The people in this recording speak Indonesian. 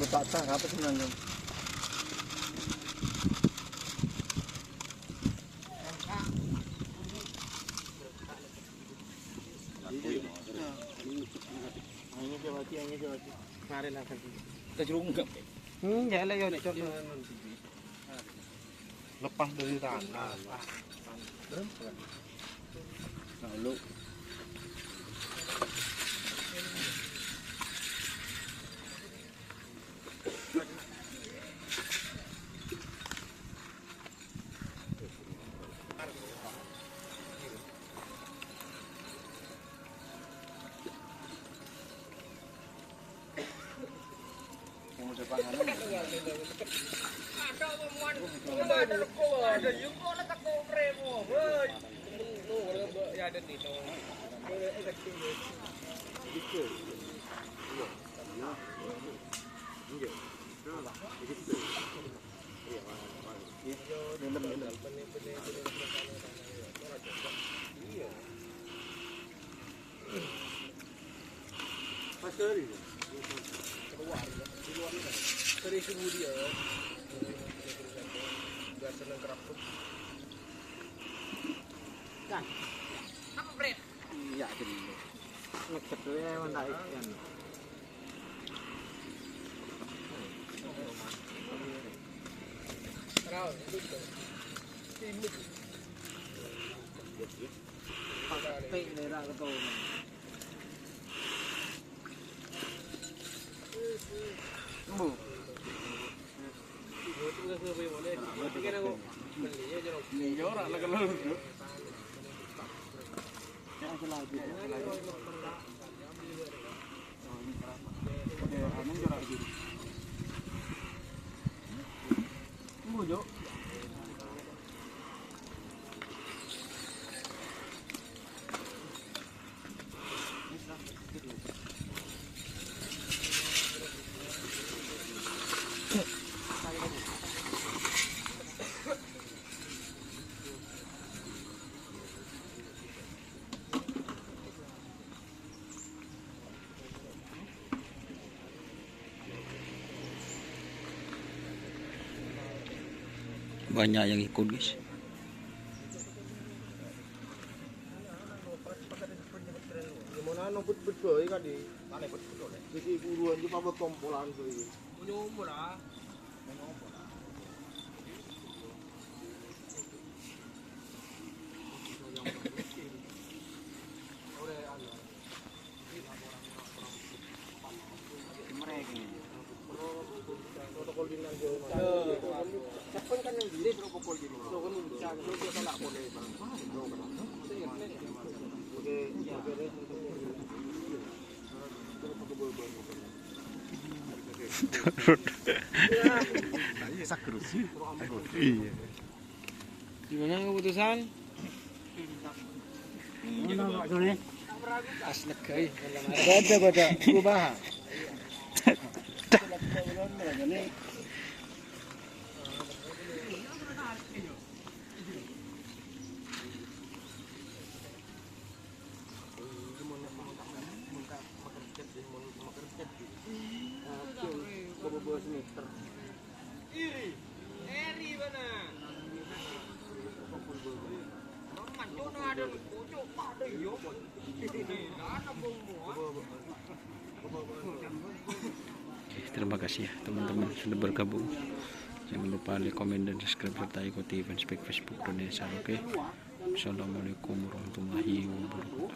tak tak apa sebenarnya. Ini dia mati. Kemarin akan kita jerunggap. Ya lah yo nek contoh. Lepas dari tangan. Lalu apa bre? Iya jadi ngecek dulu ya mandai kan. Raul itu timut. Pakai daerah ketemu. Bu. Itu nggak sesuai boleh. Berarti kan aku beli aja dong. Iya orang lah kalau itu. Yang selagi. Anu jarak gitu. Bu Jo. Banyak yang ikut guys. Gimana noput betul kan di mana betul deh. Jadi buruan juga apa kompolan tuh ini. Punya umur lah. Protokol dinas siapa kan yang diri protokol di luar. Kan bisa kita tak boleh bang. Oke, ya. Iya. Gimana keputusan? Mana Pak Joni? Aslegai. Beda perubahan. Terima kasih ya teman-teman sudah bergabung. Jangan lupa like, komen, dan subscribe serta ikuti fanspage Facebook Indonesia. Oke. Assalamualaikum warahmatullahi wabarakatuh.